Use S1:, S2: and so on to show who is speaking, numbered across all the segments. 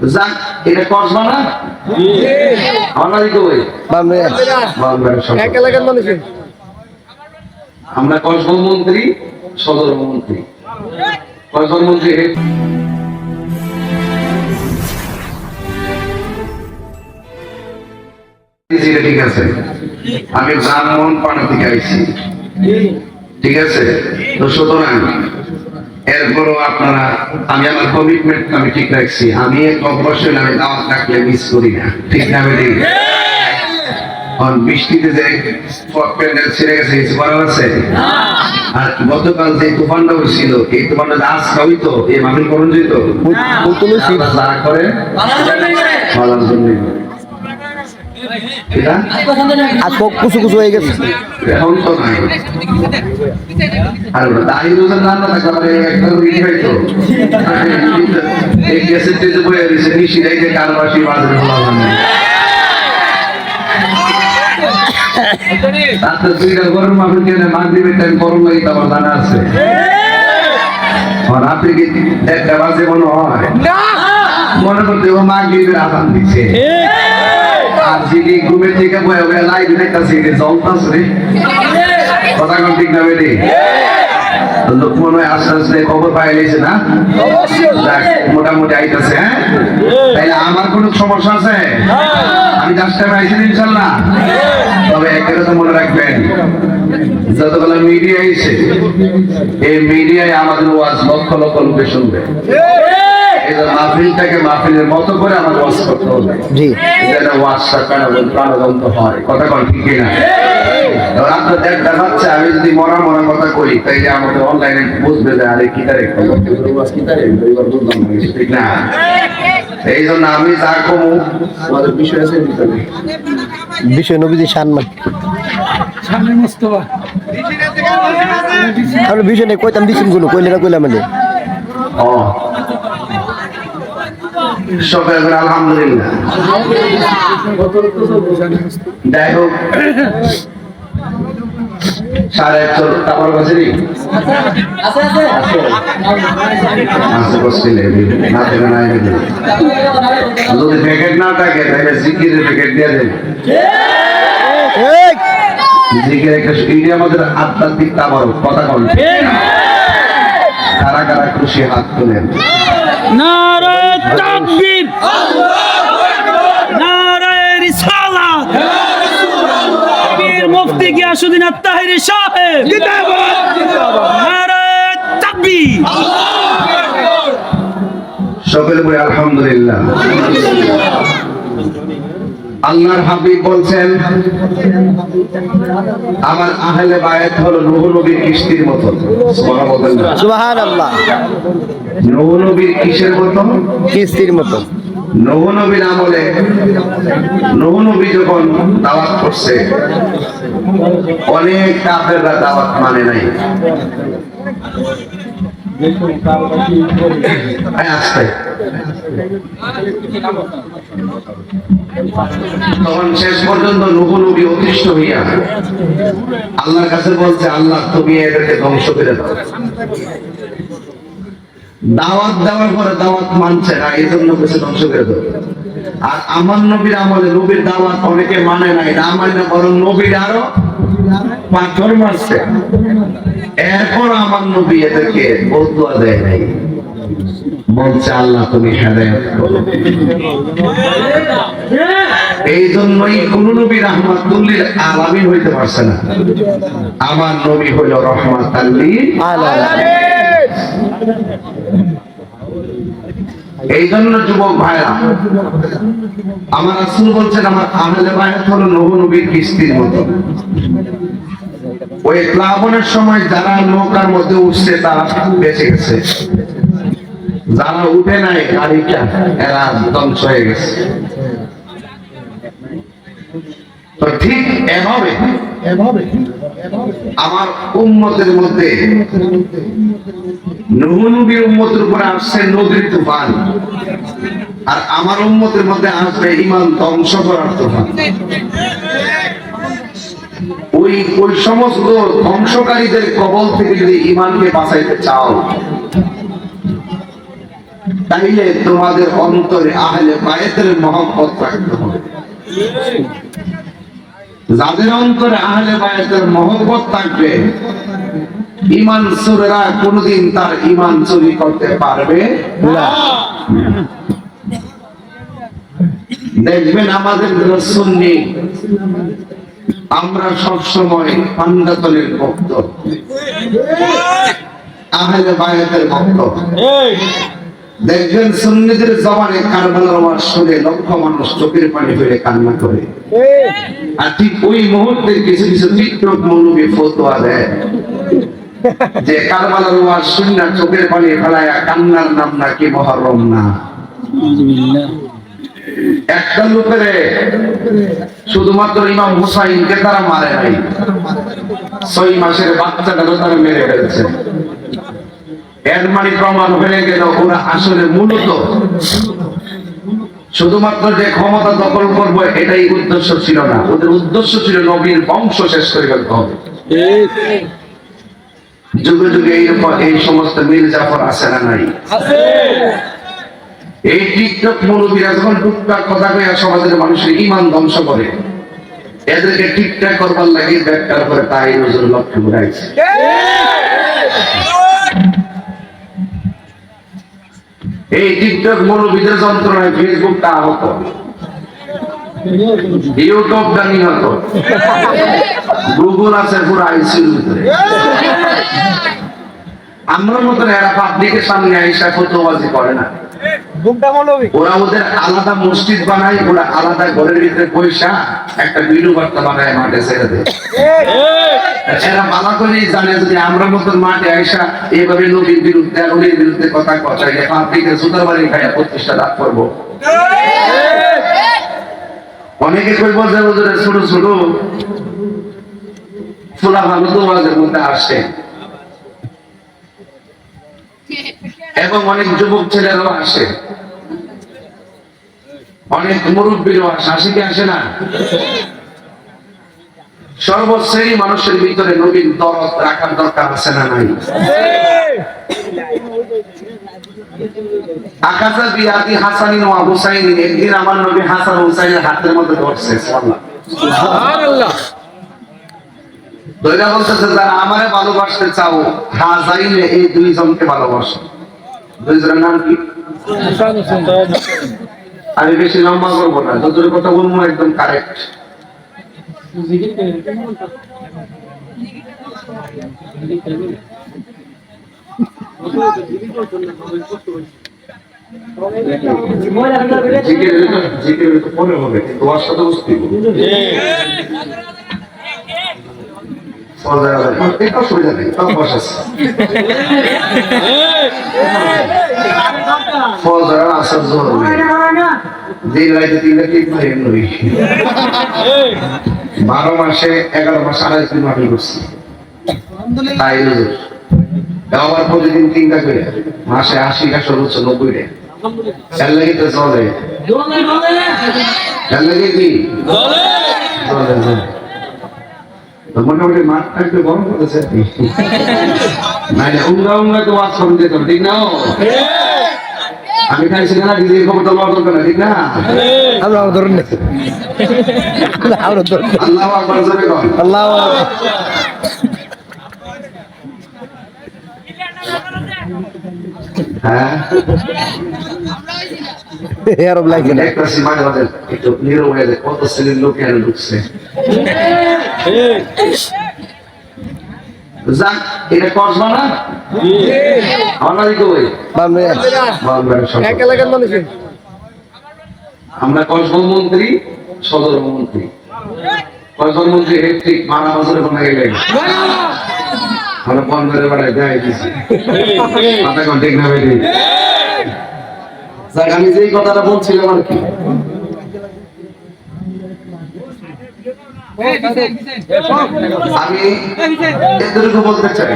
S1: যাক এটা কসবা না আমার তো ওই
S2: এক এলাকার মানুষ
S1: আমরা কসবা মন্ত্রী সদর মন্ত্রী কসবা মন্ত্রী ঠিক আছে আমি ব্রাহ্মণ পাড়া থেকে আইছি ঠিক আছে তো সুতরাং এরপরও আপনারা আমি আমার কমিটমেন্ট আমি ঠিক রাখছি আমি অবশ্যই আমি দাওয়াত রাখলে মিস করি না ঠিক না আমি বৃষ্টিতে যে প্যান্ডেল ছেড়ে গেছে কিছু করার আছে আর গতকাল যে তুফানটা হয়েছিল এই তুফানটা আজ হইতো এই মাহফিল করণ যেত যারা করে ভালোর জন্য
S2: কুচু কুচু হয়ে গেছে
S1: এখন তো নাই আর দাড়ি রোজার রান্না থাকলে একটা রুটি খাইতো এই গ্যাসের তেজে বয়ে দিয়েছে নিশিরাই যে কারবাসী বাজারে বলা নেই তাতে দুইটা গরম মাফিল কেনে মাগরিবের টাইম গরম লাগে আমার জানা আছে আর আপনি কি একটা বাজে মনে হয় মনে করতে ও মাগরিবের আজান দিচ্ছে আর যিনি ঘুমের থেকে বয়ে বয়ে লাইট দেখতেছে জ্বলতেছে কথা কোন ঠিক না বেটি লোক মনে হয় আস্তে আস্তে খবর পাই গেছে না মোটামুটি আইতেছে হ্যাঁ তাইলে আমার কোনো সমস্যা আছে আমি 10 টাইমে আইছি ইনশাল্লাহ তবে একটা কথা মনে রাখবেন যতগুলো মিডিয়া আইছে এই মিডিয়ায় আমাদের ওয়াজ লক্ষ লক্ষ লোকে শুনবে মাহফিলটাকে মাহফিলের মতো করে আমার ওয়াজ করতে হবে যেন ওয়াজটা প্রাণবন্ত হয় কথা কোন ঠিক না আপনার একটা বাচ্চা আমি যদি মরা মরা কথা করি তাইলে আমাদের অনলাইনে বুঝবে যে আরে কি তারিখ ঠিক না এই জন্য আমি যা কমু আমাদের বিষয় আছে
S2: বিষয় নবীজি সম্মান আমি বিষয় নেই কইতাম দিছিম গুলো কইলে না কইলাম মানে
S1: সবাই আলহামদুলিল্লাহ যাই হোক 1.5 টাকার কাছে যদি প্যাকেট না থাকে তাহলে জিকিরের প্যাকেট দিয়ে দেন জিকির একটা ইডি আমাদের আধ্যাত্মিক তাবারক কথা বল কারা কারা খুশি হাত তোলেন
S3: নারায়ে তাকবীর নারায়ে রিসালাত পীর মুফতি গিয়াসউদ্দিন আত-তাহেরি সাহেব জিন্দাবাদ নারায়ে তাকবীর
S1: সকলে বলি আলহামদুলিল্লাহ আল্লাহর হাবিব বলছেন আমার আহলে বায়াত হলো নূহ নবীর কিস্তির মতো
S2: সুবহানাল্লাহ
S1: নূহ নবীর কিসের মতো
S2: কিস্তির মতো
S1: নূহ নবীর আমলে নূহ নবী যখন দাওয়াত করছে অনেক কাফেররা দাওয়াত মানে নাই তখন শেষ পর্যন্ত নূহ নবী অতিষ্ঠ হইয়া আল্লাহর কাছে বলছে আল্লাহ তুমি এদেরকে ধ্বংস করে দাও দাওয়াত দেওয়ার পরে দাওয়াত মানছে না এই জন্য কিছু ধ্বংস করে দাও আর আমার নবীর আমলে নবীর দাওয়াত অনেকে মানে নাই না মানে বরং নবীর আরো পাথর মারছে এরপর আমার নবী এদেরকে বদুয়া দেয় নাই বলছে আল্লাহ তুমি হেদায়েত করো এই জন্যই কোন নবী রাহমাতুল্লিল আলামিন হইতে পারছে না আমার নবী হলো রহমাতাল লিল আলামিন এই জন্য যুবক ভাইরা আমার রাসূল বলছেন আমার আহলে বায়াত হলো নূহ নবীর কিস্তির মতো ওই প্লাবনের সময় যারা নৌকার মধ্যে উঠছে তারা বেঁচে গেছে যারা উঠে নাই গাড়িটা এরা ধ্বংস হয়ে গেছে তো ঠিক এভাবে আমার উম্মতের মধ্যে নূহ নবীর উম্মতের উপরে আসছে নদীর তুফান আর আমার উম্মতের মধ্যে আসবে ঈমান ধ্বংস করার তুফান ওই সমস্ত ধ্বংসকারীদের কবল থেকে যদি ঈমানকে বাঁচাইতে চাও তাইলে তোমাদের অন্তরে আহলে বায়তের মহব্বত রাখতে হবে। যাদের অন্তরে আহলে বায়তের মহব্বত থাকবে, ঈমান চোরেরা কোনদিন তার ঈমান চুরি করতে পারবে না। দেখবেন আমাদের সুন্নি, আমরা সবসময় পান্ডাতনের ভক্ত, আহলে বায়তের ভক্ত। দেখবেন সুন্নিদের জবানে কারবালার আওয়াজ শুনে লক্ষ মানুষ চোখের পানি ফেলে কান্না করে, আর ঠিক ওই মুহূর্তে কিছু কিছু টিকটক মৌলবী ফতোয়া দেয় যে কারবালার আওয়াজ শুনে চোখের পানি ফেলায়া কান্নার নাম নাকি মুহররম না। একটা লোকের শুধুমাত্র ইমাম হুসাইনকে তারা মারে নাই, 6 মাসের বাচ্চাটাকে তারা মেরে ফেলেছে। এর মানে প্রমাণ হয়ে গেল ওরা আসলে মূলত শুধুমাত্র যে ক্ষমতা দখল করবো এটাই উদ্দেশ্য ছিল না, ওদের উদ্দেশ্য ছিল নবীর বংশ শেষ করে ফেলতে হবে। যুগে যুগে এই সমস্ত মীর জাফর আছে না নাই? এই টিকটক মৌলবীরা যখন টুকটাক কথা কয়ে সমাজের মানুষের ঈমান ধ্বংস করে, এদেরকে ঠিকঠাক করবার লাগে ব্যাখ্যার করে তাই নজর লক্ষ্য ঘুরাইছে। এই টিকটক মৌলবীদের যন্ত্রণায় ফেসবুকটা আহত, ইউটিউবটা নিহত, গুগল আছে পুরো আইসির ভিতরে। আমরা মতন এরা পাবলিকের সামনে আইসা ফতোয়াবাজি করে না, ওরা ওদের আলাদা মসজিদ বানায়, ওরা আলাদা ঘরের ভিতরে পয়সা একটা ভিডিও বার্তা বানায় মাঠে ছেড়ে দেয়। এরা ভালো করেই জানে যদি আমরা মতন মাঠে আইসা এইভাবে নবীর বিরুদ্ধে নবীর বিরুদ্ধে কথা কথাইলে পাবলিকের জুতার বাড়ি খাইয়া প্রতিষ্ঠা লাভ করবো। অনেকে কইব যে ওদের ছোট ছোট ফুলা ভালো তোমাদের মধ্যে আসে, এবং অনেক যুবক ছেলেরাও আসে, অনেক মুরব্বীরও আসে, আসে কি আসে না? সর্বশ্রেণী মানুষের ভিতরে নবীর দরদ রাখার দরকার আছে না নাই? আকাশা বিয়াদি হাসানিন ওয়া হুসাইনিন, একদিন আমার নবী হাসান হুসাইনের হাতের মধ্যে ধরছে, সুবহানাল্লাহ। দইরা বলতেছে যারা আমারে ভালোবাসতে চাও, হাজাইনে এই দুইজনকে ভালোবাসো। দুইজনের নাম কি? আমি বেশি লম্বা করবো না, যতটুকু কথা বলবো একদম কারেক্ট। জিকির পরে হবে, কিন্তু ওর সাথে বুঝতে অসুবিধা নেই, আসার জরুরি দিন রাইতে 12 মাসে 11 মাস 28 দিন মাফি করছি, তাই আবার প্রতিদিন 3টা করে, মাসে 80টা সর্বোচ্চ 90টা। এর লাগে তো চলে, এর লাগে কি চলে মোটামুটি মাঠটা একটু গরম করেছে, নাইলে উঙ্গা উঙ্গা তো ওয়াজ করতে তো ঠিক না? আমি খাইছি না ডিজে খবর তো লওয়া দরকার না, ঠিক না?
S2: আমরা ধরুন না, আমরা ধরুন।
S1: আল্লাহু আকবার, জোরে বল
S2: আল্লাহু আকবার।
S1: হ্যাঁ
S2: এরব লাগে না,
S1: একটা সীমা আমাদের একটু নীরব হয়ে যায়, কত শ্রেণীর লোক এখানে ঢুকছে। যাক, এটা কসবা না? আমারই কই আমরা কসবা মন্ত্রী, সদর মন্ত্রী, কসবা মন্ত্রী হেক্টিক মারা বছরে বানা গেলে আমরা বন্ধের বেলায় যাই দিছি, মাথা কোন ঠিক না বেটি? যাক, আমি যেই কথাটা বলছিলাম আর কি, আমি এতটুকু বলতে চাই,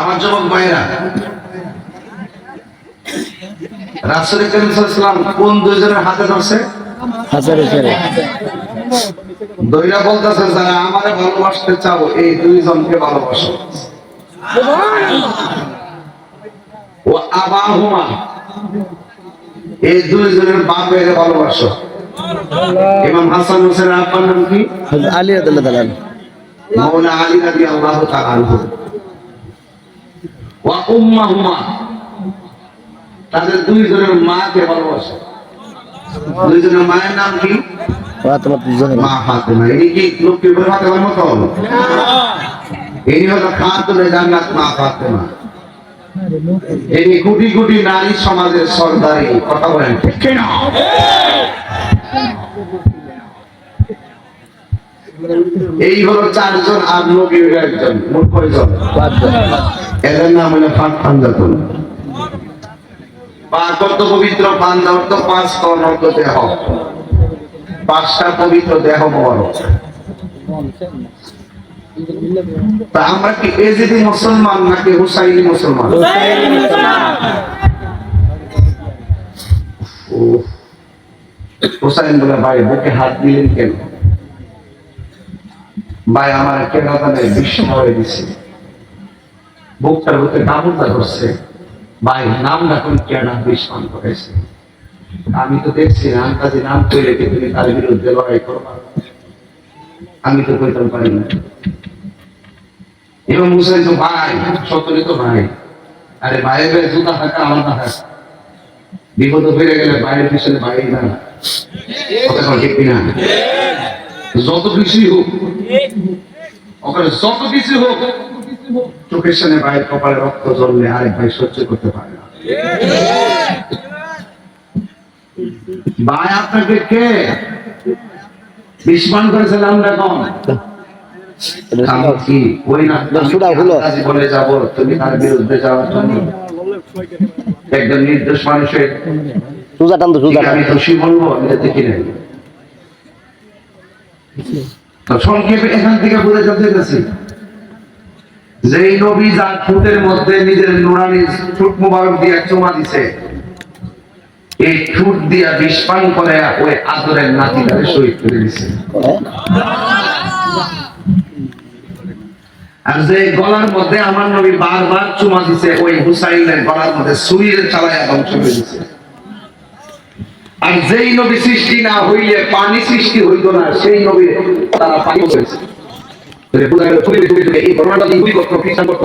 S1: আমার যুবক ভাইয়েরা, রাসূল করিম সাল্লাল্লাহু আলাইহি ওয়াসাল্লাম কোন দুইজনের হাতে ধরছে?
S2: হাজারে
S1: দইরা বলতেছে যারা আমারে ভালোবাসতে চাও এই দুইজনকে ভালোবাসো। ও আবাহুমা, এই দুইজনের বাপের ভালোবাসো। ইমাম হাসান হোসেনের আব্বার নাম কি?
S2: আলী রাদিয়াল্লাহু তাআলা।
S1: মাওলানা আলী রাদিয়াল্লাহু তাআলা আনহু। ওয়া উম্মাহুমা, তাদের দুইজনের মাকে ভালোবাসে। দুইজনের মায়ের নাম কি?
S2: ফাতেমা দুজনে।
S1: মা ফাতেমা। ইনি কি লক্ষ্মী ফাতেমার মতো? ইনি হলো খাতুনে জান্নাত মা ফাতেমা। ইনি কোটি কোটি নারী সমাজের সর্দারি। কথা বলেন ঠিক কিনা? এই হলো চারজন, আর নবী হলো একজন। মোট কয়জন? এদের নাম হলো ফাতহানজাতুন। পাক অর্থ পবিত্র, পাঞ্জা অর্থ পাঁচ, কর্ণ অর্থ দেহ। পাঁচটা পবিত্র দেহ মোবারক। তা আমরা কি এজিদি মুসলমান নাকি হুসাইনি মুসলমান? হুসাইন বলে ভাই বুকে হাত দিলেন কেন? ভাই আমার কেরাতানে বিস্ময় দিছে, বুকটার বুকে ডাবুটা করছে। ভাই নাম রাখুন কেনা বিস্মান করেছে। আমি তো দেখছি না কাজে নাম তৈরি রেখে তুমি তার বিরুদ্ধে লড়াই করবা, আমি তো কইতে পারি না। এবং হুসাইন তো ভাই, সকলে তো ভাই। আরে ভাইয়ের ভাই জুতা থাকা আলাদা হয়, বিপদ হয়ে গেলে ভাইয়ের পিছনে ভাই না, কথা ঠিক কিনা? যত কিছুই হোক, ওখানে যত কিছু হোক, চোখের সামনে ভাইয়ের কপালে রক্ত জ্বললে আরেক ভাই সহ্য করতে পারে না। ভাই আপনাকে কে বিস্মান করেছে নামটা কম? আমি কি ওই না বলে যাব তুমি তার বিরুদ্ধে যাওয়ার জন্য? একজন নির্দোষ মানুষের আমি দোষী বলবো? এটা দেখি নাই। তো সংক্ষেপে এখান থেকে বুঝে যেতে গেছি যে এই নবী যার ঠোঁটের মধ্যে নিজের নুরানি ঠোঁট মোবারক দিয়ে চুমা দিছে, এই ঠোঁট দিয়া বিস্পান করে ওই আদরের নাতিটারে শহীদ করে দিছে। আর যে গলার মধ্যে আমার নবী বারবার চুমা দিছে, ওই হুসাইনের গলার মধ্যে ছুরির চালায়া ধ্বংস করে দিছে। আর যেই নবী সৃষ্টি না হইলে পানি সৃষ্টি হইতো না, সেই নবী তারা পানি করেছে। এই ঘটনাটা যদি করতো খ্রিস্টান করতো